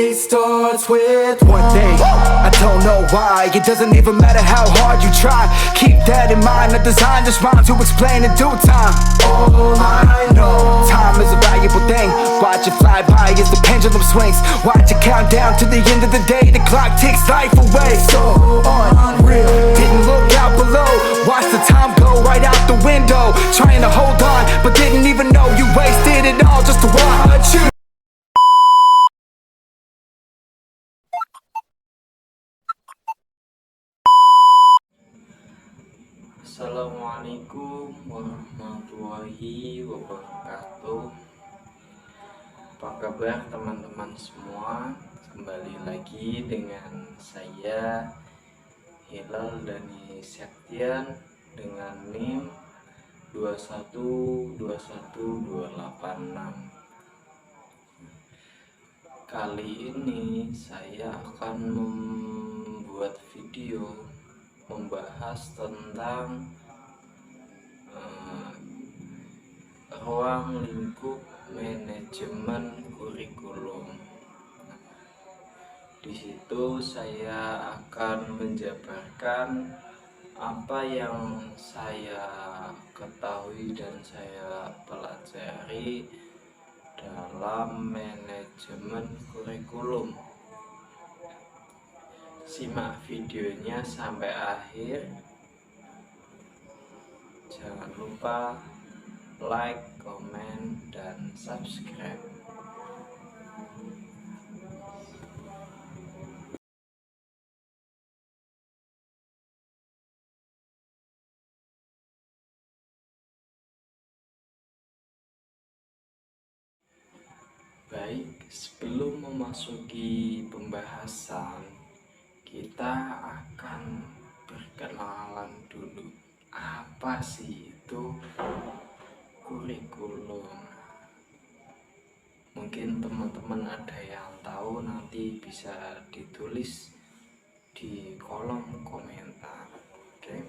It starts with one thing. I don't know why. It doesn't even matter how hard you try. Keep that in mind. I designed this rhyme to explain in due time. All I know, time is a valuable thing. Watch it fly by as the pendulum swings. Watch it count down to the end of the day. The clock ticks life away. So unreal. Didn't look out below. Watch the time go right out the window. Trying to hold on, but didn't even know you wasted it all just to watch you. Assalamualaikum warahmatullahi wabarakatuh. Apa kabar teman-teman semua? Kembali lagi dengan saya Hilal Dani Septian dengan NIM 2121286. Kali ini saya akan membuat video membahas tentang ruang lingkup manajemen kurikulum. Di situ saya akan menjabarkan apa yang saya ketahui dan saya pelajari dalam manajemen kurikulum. Simak videonya sampai akhir. Jangan lupa like, komen, dan subscribe. Baik, sebelum memasuki pembahasan, kita akan berkenalan dulu. Apa sih itu kurikulum? Mungkin teman-teman ada yang tahu, nanti bisa ditulis di kolom komentar. Oke.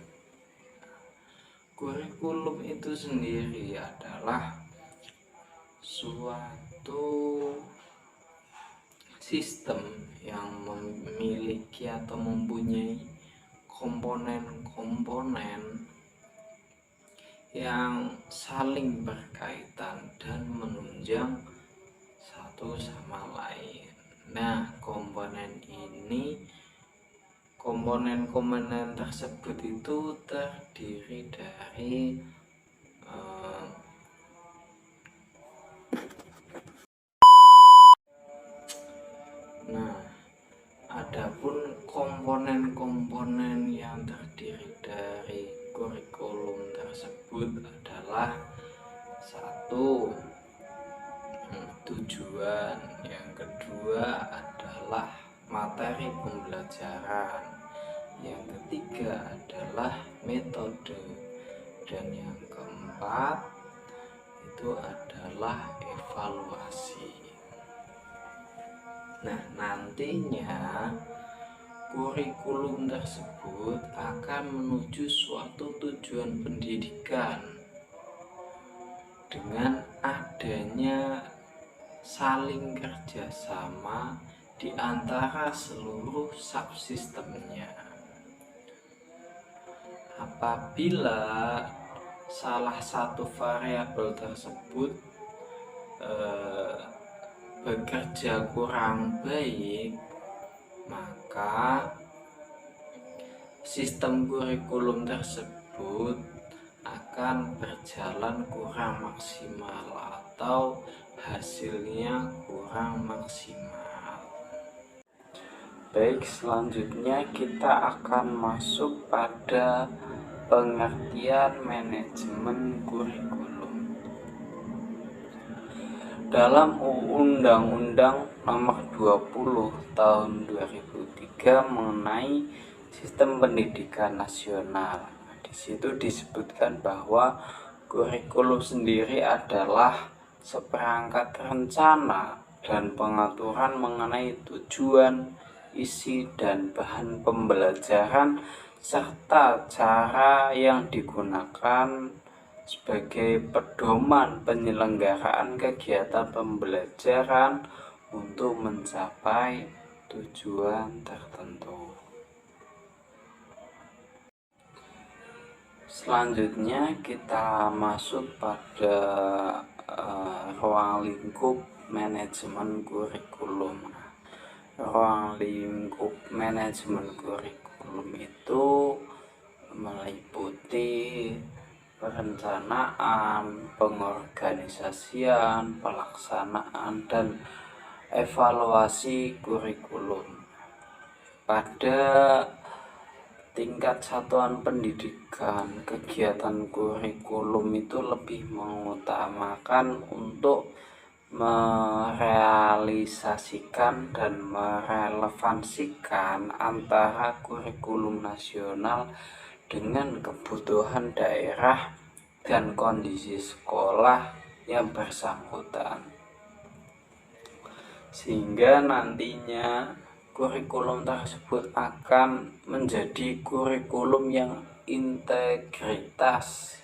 Kurikulum itu sendiri adalah suatu sistem yang memiliki atau mempunyai komponen-komponen yang saling berkaitan dan menunjang satu sama lain. Nah, komponen tersebut itu terdiri dari adapun komponen-komponen yang terdiri dari kurikulum tersebut adalah satu, tujuan, yang kedua adalah materi pembelajaran, yang ketiga adalah metode, dan yang keempat itu adalah evaluasi. Nah, nantinya kurikulum tersebut akan menuju suatu tujuan pendidikan dengan adanya saling kerjasama di antara seluruh subsistemnya. Apabila salah satu variabel tersebut bekerja kurang baik, maka sistem kurikulum tersebut akan berjalan kurang maksimal atau hasilnya kurang maksimal. Baik, selanjutnya kita akan masuk pada pengertian manajemen kurikulum. Dalam Undang-Undang Nomor 20 Tahun 2003 mengenai Sistem Pendidikan Nasional, di situ disebutkan bahwa kurikulum sendiri adalah seperangkat rencana dan pengaturan mengenai tujuan, isi, dan bahan pembelajaran serta cara yang digunakan sebagai pedoman penyelenggaraan kegiatan pembelajaran untuk mencapai tujuan tertentu. Selanjutnya kita masuk pada ruang lingkup manajemen kurikulum. Ruang lingkup manajemen kurikulum itu meliputi perencanaan, pengorganisasian, pelaksanaan, dan evaluasi kurikulum. Pada tingkat satuan pendidikan, kegiatan kurikulum itu lebih mengutamakan untuk merealisasikan dan merelevansikan antara kurikulum nasional dengan kebutuhan daerah dan kondisi sekolah yang bersangkutan, sehingga nantinya kurikulum tersebut akan menjadi kurikulum yang integritas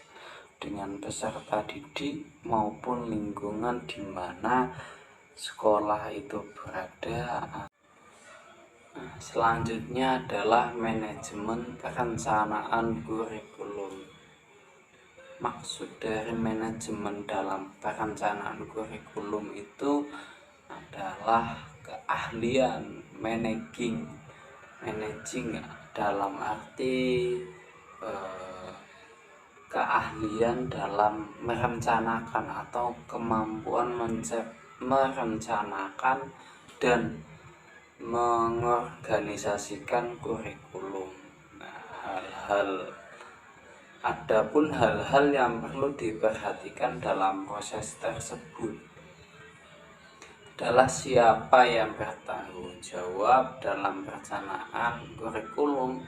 dengan peserta didik maupun lingkungan di mana sekolah itu berada. Selanjutnya adalah manajemen perencanaan kurikulum. Maksud dari manajemen dalam perencanaan kurikulum itu adalah keahlian managing dalam arti keahlian dalam merencanakan atau kemampuan merencanakan dan mengorganisasikan kurikulum. Adapun hal-hal yang perlu diperhatikan dalam proses tersebut adalah siapa yang bertanggung jawab dalam perencanaan kurikulum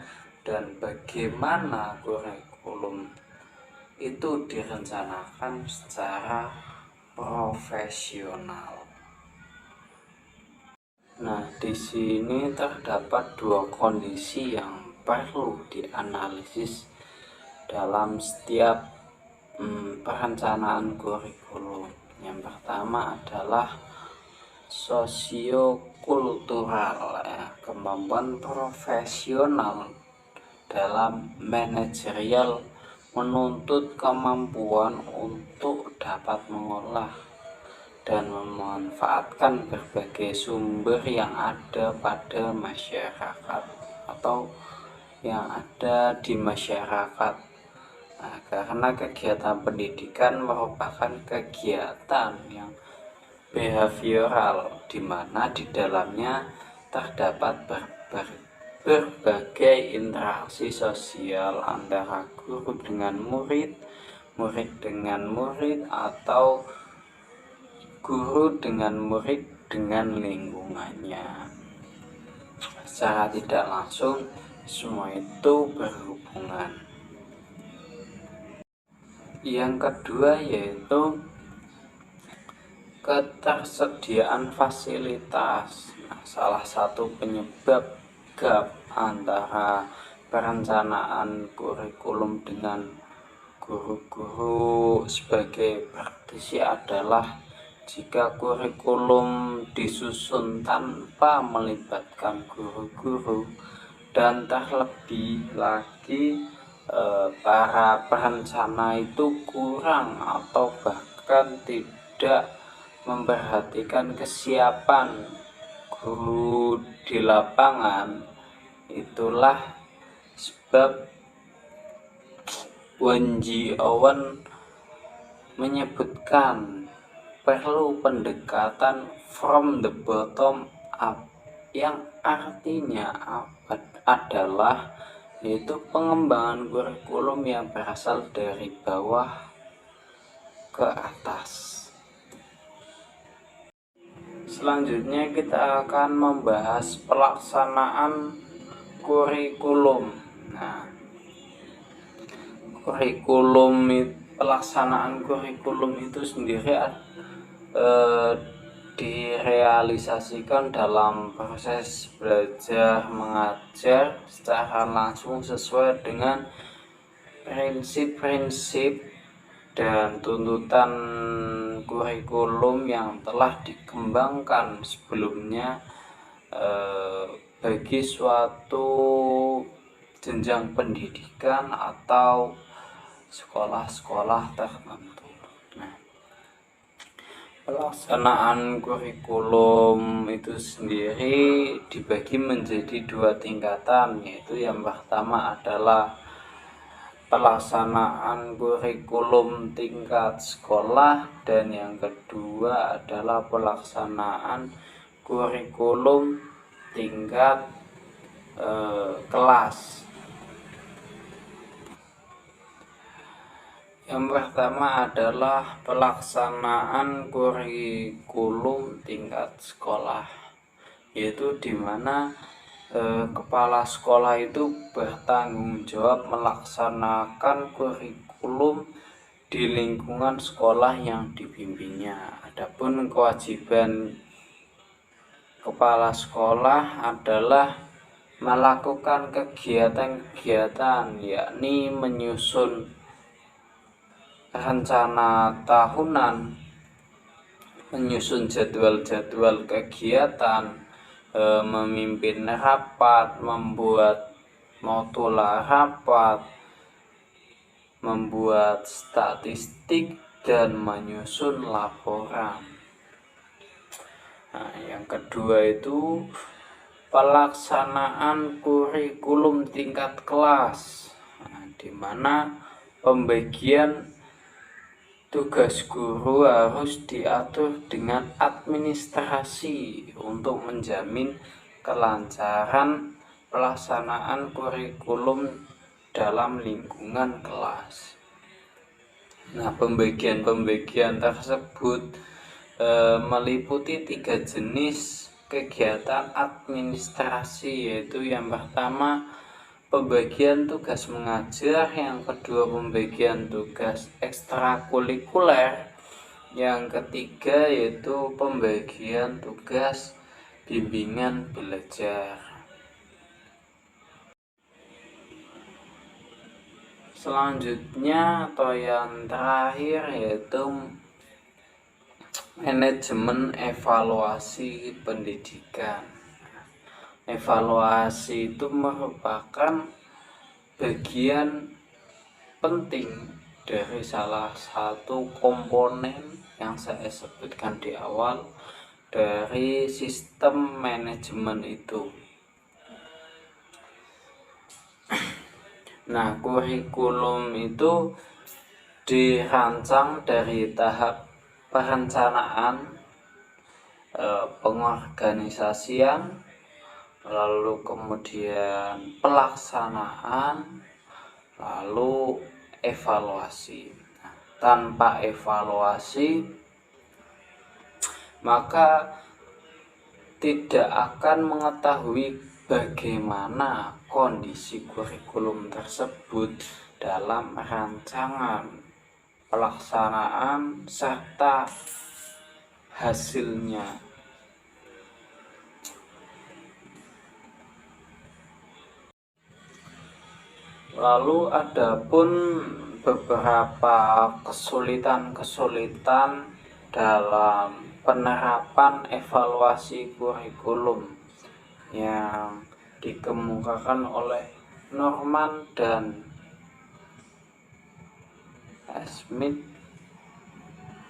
dan bagaimana kurikulum itu direncanakan secara profesional. Nah, di sini terdapat dua kondisi yang perlu dianalisis dalam setiap perencanaan kurikulum. Yang pertama adalah sosiokultural, kemampuan profesional dalam manajerial menuntut kemampuan untuk dapat mengolah dan memanfaatkan berbagai sumber yang ada pada masyarakat atau yang ada di masyarakat. Nah, karena kegiatan pendidikan merupakan kegiatan yang behavioral, di mana di dalamnya terdapat berbagai interaksi sosial antara guru dengan murid, murid dengan murid, atau guru dengan murid dengan lingkungannya. Secara tidak langsung semua itu berhubungan. Yang kedua yaitu ketersediaan fasilitas. Nah, salah satu penyebab gap antara perencanaan kurikulum dengan guru-guru sebagai praktisi adalah jika kurikulum disusun tanpa melibatkan guru-guru, dan terlebih lagi para perencana itu kurang atau bahkan tidak memperhatikan kesiapan guru di lapangan. Itulah sebab Wenji Owen menyebutkan perlu pendekatan from the bottom up, yang artinya adalah yaitu pengembangan kurikulum yang berasal dari bawah ke atas. Selanjutnya kita akan membahas pelaksanaan kurikulum. Nah, pelaksanaan kurikulum itu sendiri direalisasikan dalam proses belajar mengajar secara langsung sesuai dengan prinsip-prinsip dan tuntutan kurikulum yang telah dikembangkan sebelumnya bagi suatu jenjang pendidikan atau sekolah-sekolah tertentu. Nah, pelaksanaan kurikulum itu sendiri dibagi menjadi 2 tingkatan, yaitu yang pertama adalah pelaksanaan kurikulum tingkat sekolah dan yang kedua adalah pelaksanaan kurikulum tingkat kelas. Yang pertama adalah pelaksanaan kurikulum tingkat sekolah, yaitu di mana kepala sekolah itu bertanggung jawab melaksanakan kurikulum di lingkungan sekolah yang dibimbingnya. Adapun kewajiban kepala sekolah adalah melakukan kegiatan-kegiatan, yakni menyusun rencana tahunan, menyusun jadwal-jadwal kegiatan, memimpin rapat, membuat notula rapat, membuat statistik, dan menyusun laporan. Nah, yang kedua itu pelaksanaan kurikulum tingkat kelas, di mana pembagian tugas guru harus diatur dengan administrasi untuk menjamin kelancaran pelaksanaan kurikulum dalam lingkungan kelas. Nah, pembagian tersebut meliputi 3 jenis kegiatan administrasi, yaitu yang pertama pembagian tugas mengajar, yang kedua pembagian tugas ekstrakurikuler, yang ketiga yaitu pembagian tugas bimbingan belajar. Selanjutnya atau yang terakhir yaitu manajemen evaluasi pendidikan. Evaluasi itu merupakan bagian penting dari salah satu komponen yang saya sebutkan di awal dari sistem manajemen itu. Nah, kurikulum itu dirancang dari tahap perencanaan, pengorganisasian, lalu kemudian pelaksanaan, lalu evaluasi. Nah, tanpa evaluasi maka tidak akan mengetahui bagaimana kondisi kurikulum tersebut dalam rancangan, pelaksanaan, serta hasilnya. Lalu adapun beberapa kesulitan dalam penerapan evaluasi kurikulum yang dikemukakan oleh Norman dan Smith,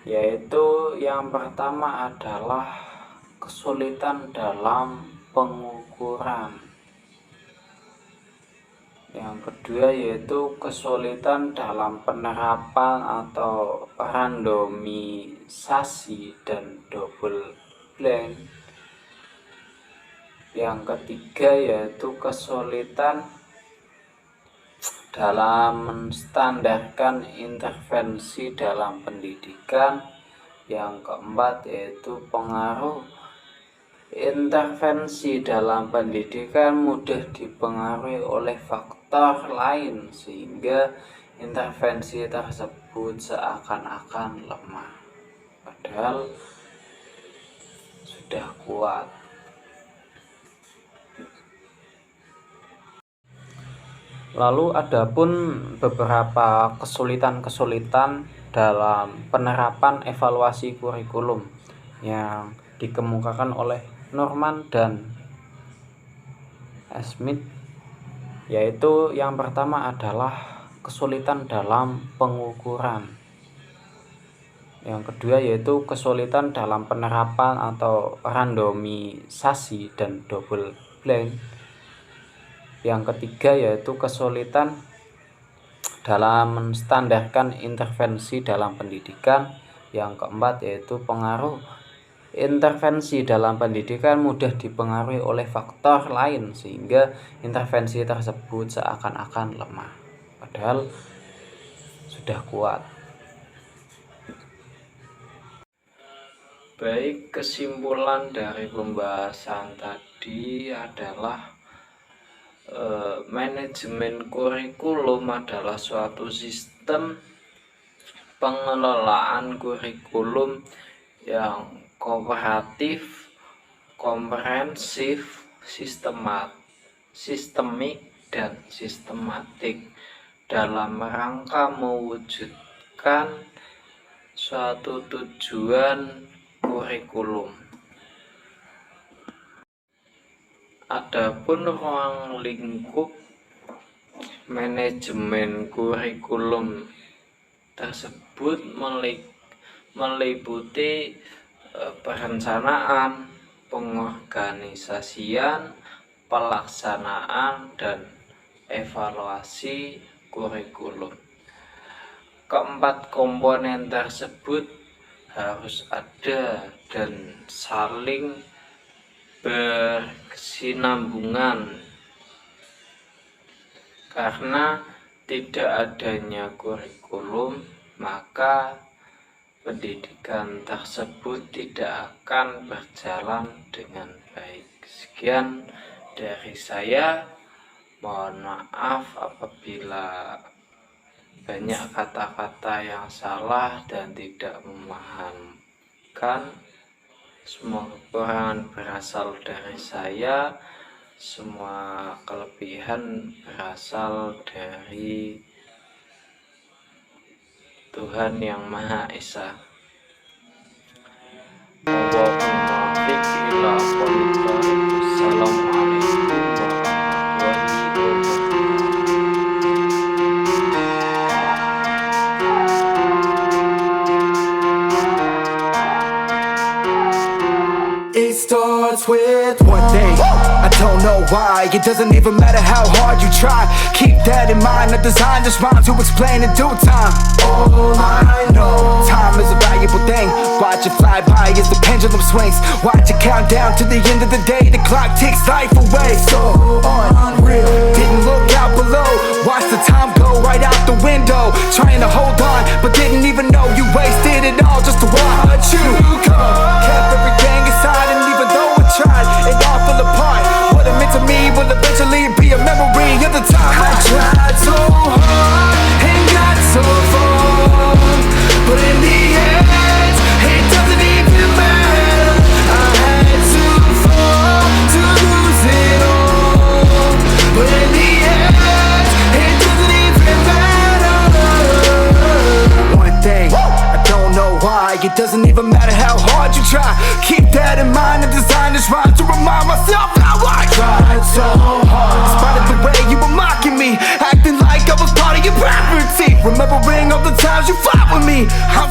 yaitu yang pertama adalah kesulitan dalam pengukuran, yang kedua yaitu kesulitan dalam penerapan atau randomisasi dan double blind, yang ketiga yaitu kesulitan dalam menstandarkan intervensi dalam pendidikan, yang keempat yaitu pengaruh intervensi dalam pendidikan mudah dipengaruhi oleh faktor lain sehingga intervensi tersebut seakan-akan lemah padahal sudah kuat. Lalu ada pun beberapa kesulitan-kesulitan dalam penerapan evaluasi kurikulum yang dikemukakan oleh Norman dan Smith, yaitu yang pertama adalah kesulitan dalam pengukuran. Yang kedua yaitu kesulitan dalam penerapan atau randomisasi dan double blind. Yang ketiga yaitu kesulitan dalam menstandarkan intervensi dalam pendidikan. Yang keempat yaitu pengaruh intervensi dalam pendidikan mudah dipengaruhi oleh faktor lain sehingga intervensi tersebut seakan-akan lemah padahal sudah kuat. Baik, kesimpulan dari pembahasan tadi adalah manajemen kurikulum adalah suatu sistem pengelolaan kurikulum yang kooperatif, komprehensif, sistemik, dan sistematik dalam rangka mewujudkan suatu tujuan kurikulum. Adapun ruang lingkup manajemen kurikulum tersebut meliputi perencanaan, pengorganisasian, pelaksanaan, dan evaluasi kurikulum. Keempat komponen tersebut harus ada dan saling berkesinambungan, karena tidak adanya kurikulum maka pendidikan tersebut tidak akan berjalan dengan baik. Sekian dari saya, mohon maaf apabila banyak kata-kata yang salah dan tidak memahamkan. Semua kekurangan berasal dari saya, semua kelebihan berasal dari Tuhan Yang Maha Esa. Assalamualaikum warahmatullahi wabarakatuh. It starts with one thing. I don't know why. It doesn't even matter how hard you try. Keep that in mind. I designed this rhyme to explain in due time. All I know, time is a valuable thing. Watch it fly by as the pendulum swings. Watch it count down to the end of the day. The clock ticks life away. So unreal. Didn't look out below. Watch the time go right out the window. Trying to hold on, but didn't even know you wasted it all just to watch you come. Kept everything inside, and even though I tried, it all fell apart. What it meant to me will eventually be a memory of the time I tried so hard and got so far, but in the end, it doesn't even matter. I had to fall to lose it all, but in the end, it doesn't even matter. One thing, I don't know why. It doesn't even matter how hard you try. Keep that in mind and design this rhyme to remind myself how I tried so hard. In spite of the way you were mocking me, acting like I was part of your property. Remembering all the times you fought with me, I'm